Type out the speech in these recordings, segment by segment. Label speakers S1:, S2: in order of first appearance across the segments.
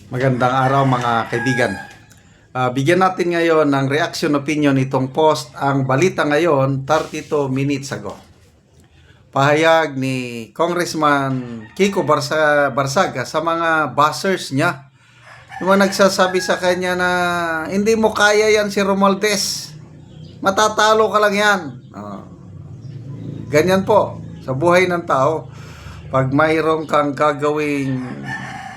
S1: Magandang araw mga kaibigan. Bigyan natin ngayon ng reaction opinion itong post. Ang balita ngayon, 32 minutes ago. Pahayag ni Congressman Kiko Barsaga sa mga buzzers niya. Yung mga nagsasabi sa kanya na hindi mo kaya yan si Romualdez. Matatalo ka lang yan. Ganyan po sa buhay ng tao. Pag mayroon kang gagawing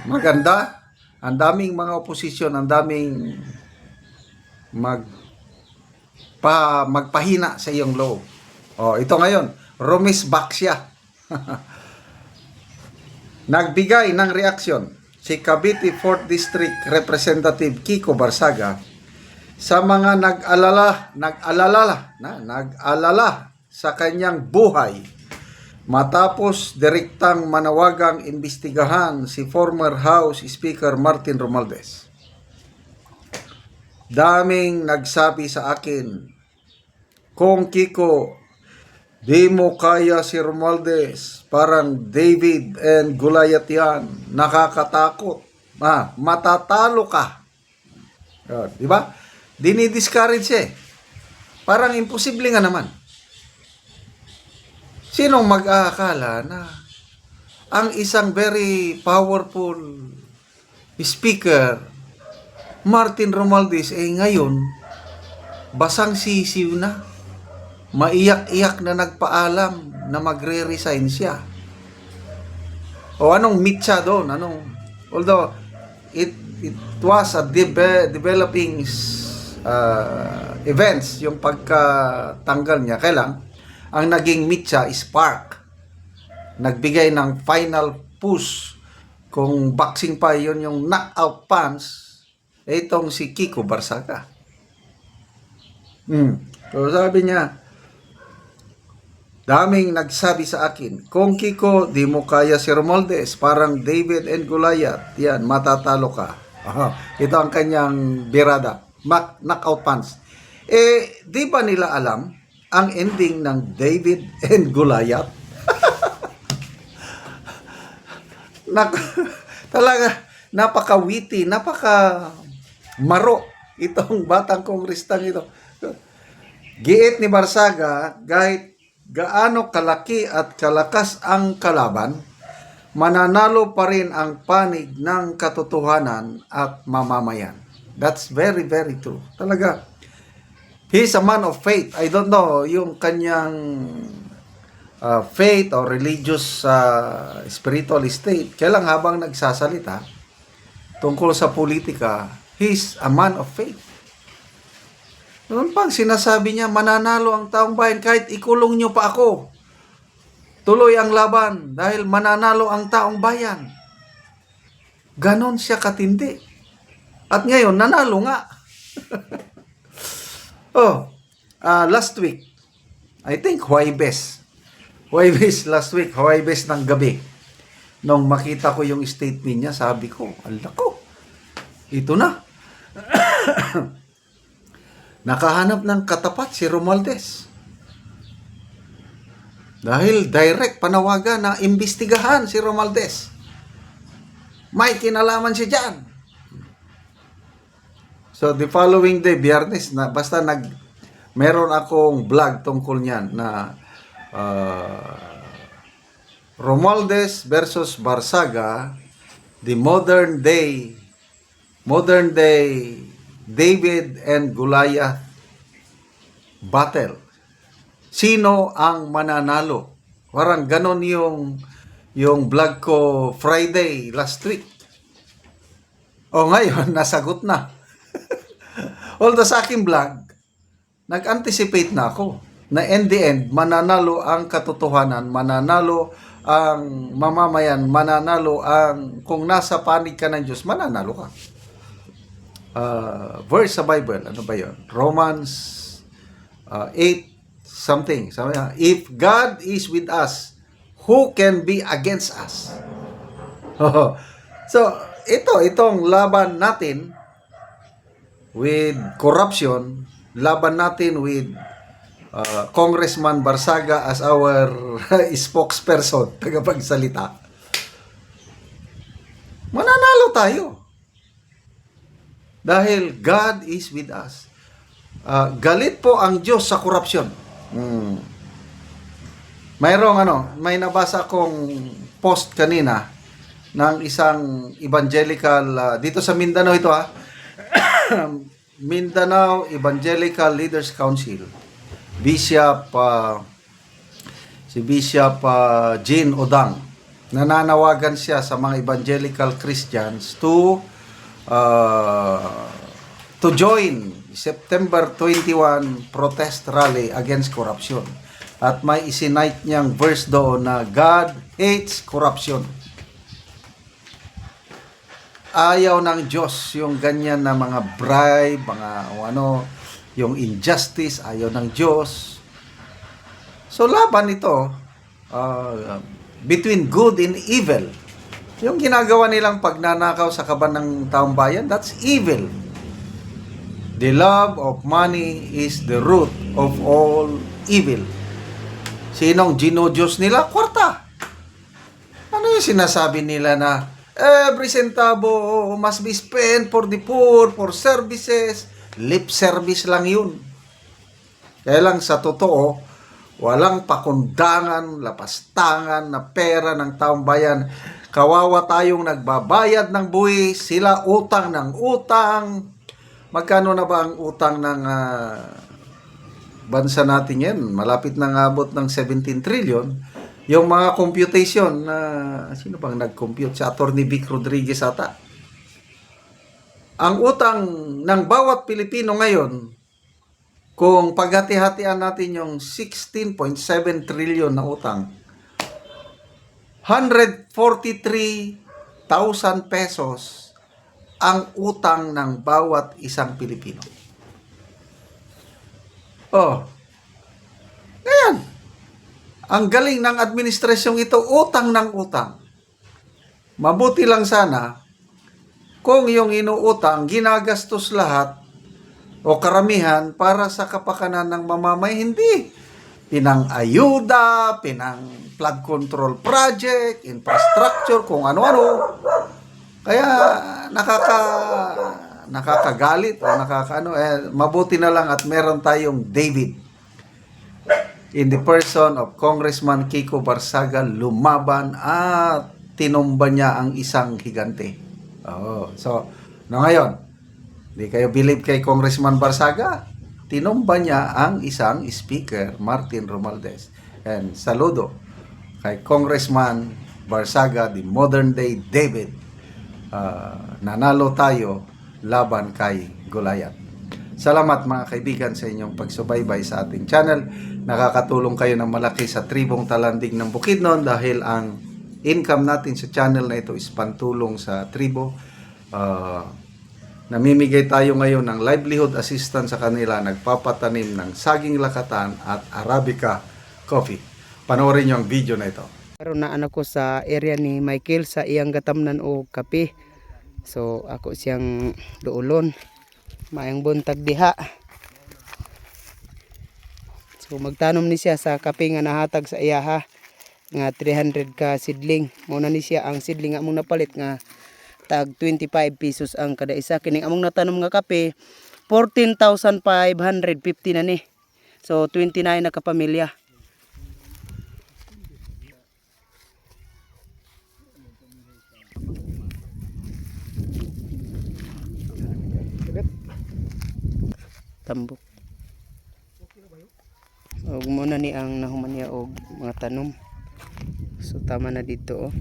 S1: maganda, ang daming mga oposisyon, ang daming magpahina sa iyong loob. Ito ngayon, Romis Baxia. Nagbigay ng reaksyon si Cavite 4th District Representative Kiko Barsaga sa mga nag-alala sa kanyang buhay matapos direktang manawagang imbestigahan si former House Speaker Martin Romualdez. Daming nagsabi sa akin, kung Kiko, di mo kaya si Romualdez, parang David and Goliath yan, nakakatakot, matatalo ka. Di ba? Dinidiscourage parang imposible nga naman. Sinong mag-aakala na ang isang very powerful speaker, Martin Romualdez, ngayon, basang sisiw na, maiyak-iyak na nagpaalam na magre-resign siya. O anong mitsa doon? Although, it was a developing events, yung pagkatanggal niya. Kailang, ang naging mitsa is Park. Nagbigay ng final push. Kung boxing pa yun yung knockout punch, itong si Kiko Barsaga. So sabi niya, daming nagsabi sa akin, kung Kiko, di mo kaya si Romualdez, parang David and Goliath, yan, matatalo ka. Ito ang kanyang birada, knockout punch. Di ba nila alam ang ending ng David and Goliath? Talaga, napaka-witty, napaka-maro itong batang kongristang ito. Giit ni Barsaga, kahit gaano kalaki at kalakas ang kalaban, mananalo pa rin ang panig ng katotohanan at mamamayan. That's very, very true. Talaga, he's a man of faith. I don't know yung kanyang faith or religious spiritual state. Kaya lang habang nagsasalita tungkol sa politika, he's a man of faith. Noon pang sinasabi niya, mananalo ang taong bayan kahit ikulong niyo pa ako. Tuloy ang laban dahil mananalo ang taong bayan. Ganon siya katindi. At ngayon, nanalo nga. Last week, I think Huwaybes last week, Huwaybes ng gabi, nung makita ko yung statement niya, sabi ko, alako, ito na. Nakahanap ng katapat si Romualdez. Dahil direct panawagan na imbestigahan si Romualdez. May kinalaman siya dyan. So, the following day, Biyernes, basta meron akong vlog tungkol niyan na Romualdez versus Barsaga, the modern day David and Goliath battle. Sino ang mananalo? Parang ganon yung vlog ko Friday last week. Ngayon, nasagot na. Although sa aking vlog, nag-anticipate na ako na in the end, mananalo ang katotohanan, mananalo ang mamamayan, mananalo kung nasa panig ka ng Diyos, mananalo ka. Verse sa Bible, ano ba yun? Romans 8 something. Sabi niya, if God is with us, who can be against us? So, itong laban natin with corruption, laban natin with Congressman Barsaga as our spokesperson, tagapagsalita. Mananalo tayo. Dahil God is with us. Galit po ang Diyos sa korupsyon. May nabasa akong post kanina ng isang evangelical dito sa Mindanao ito Mindanao Evangelical Leaders Council. Si Bishop Jean Odang. Nananawagan siya sa mga evangelical Christians to join September 21 protest rally against corruption. At may isinite niyang verse doon na God hates corruption. Ayaw ng Diyos yung ganyan na mga bribe, yung injustice, ayaw ng Diyos. So laban ito between good and evil. Yung ginagawa nilang pagnanakaw sa kaban ng taong bayan, that's evil. The love of money is the root of all evil. Sinong ginodiyos nila? Kwarta. Ano yung sinasabi nila na every centavo must be spent for the poor, for services? Lip service lang yun. Kaya lang sa totoo, walang pakundangan, lapastangan na pera ng taong bayan. Kawawa tayong nagbabayad ng buwis, sila utang ng utang. Magkano na ba ang utang ng bansa natin yan? Malapit na abot ng 17 trillion. Yung mga computation na sino bang nag-compute? Si Attorney Vic Rodriguez ata. Ang utang ng bawat Pilipino ngayon, kung paghati-hatian natin yung 16.7 trillion na utang, 143,000 pesos ang utang ng bawat isang Pilipino. Ngayon, ang galing ng administrasyong ito, utang ng utang. Mabuti lang sana kung yung inuutang, ginagastos lahat o karamihan para sa kapakanan ng mamamay. Hindi. Pinang-ayuda, pinang-flood control project, infrastructure, kung ano-ano. Kaya nakakagalit o mabuti na lang at meron tayong David in the person of Congressman Kiko Barsaga, lumaban at tinumba niya ang isang higante. Ngayon, di kayo believe kay Congressman Barsaga? Tinumba niya ang isang speaker, Martin Romualdez. And saludo kay Congressman Barsaga, the modern day David. Nanalo tayo laban kay Goliath. Salamat mga kaibigan sa inyong pagsubaybay sa ating channel. Nakakatulong kayo ng malaki sa tribong Talanding ng Bukidnon dahil ang income natin sa channel na ito is pantulong sa tribo. Namimigay tayo ngayon ng livelihood assistance sa kanila, nagpapatanim ng saging lakatan at Arabica coffee. Panoorin niyo ang video na ito.
S2: Karon na anak ko sa area ni Michael sa iyang gatamnan o kape. So ako siyang duulon. Mayang buntag diha. So magtanom ni siya sa kape nga nahatag sa iyaha nga 300 ka sidling. Muna ni siya ang sidling among napalit nga tag 25 pesos ang kada isa. Kining among natanom nga kape 14,550 na ni. So 29 na kapamilya. Tambok. Og muna ni ang nahuman niya og mga tanom. So tama na dito oh.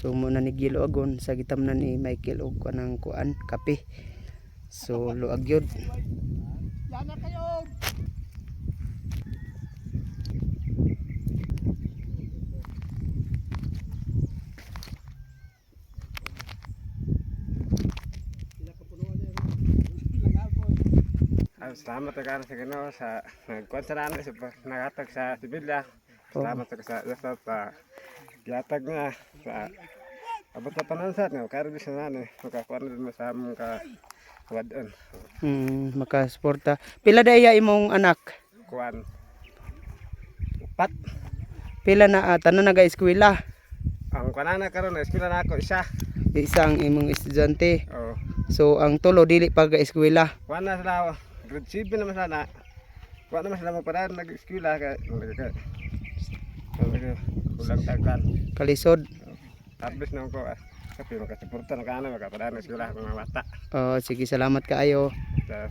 S2: So muna ni gilo agon sa gitamnan ni Michael og kanang kuan kape. So luag yun. Yana kayo.
S3: Salamat ka sa Ginoo sa nagkonsanan sa nagatag sa Sibilya. Salamat ka sa Diyos sa gihatag nga sa abot na panansat nga karon bisa na makakuan mo sa among ka wadon.
S2: Makasuporta. Pila daya imong anak?
S3: Kuan. 4.
S2: Pila na tanan naga-eskwela.
S3: Ang kanana karon na eskwela na ako isa.
S2: Isang imong estudyante.
S3: Oh.
S2: So ang tulo dili pa ga-eskwela.
S3: Kuha na sila, grade 7 naman sana. Kuha naman sila magparaan nag-eskwela kaya kulang tagan.
S2: Kalisod.
S3: Tapos naman ko, kasi makasuporta na ka na, makaparaan na eskwela ng mga bata.
S2: Sige, salamat kaayo.
S3: Sa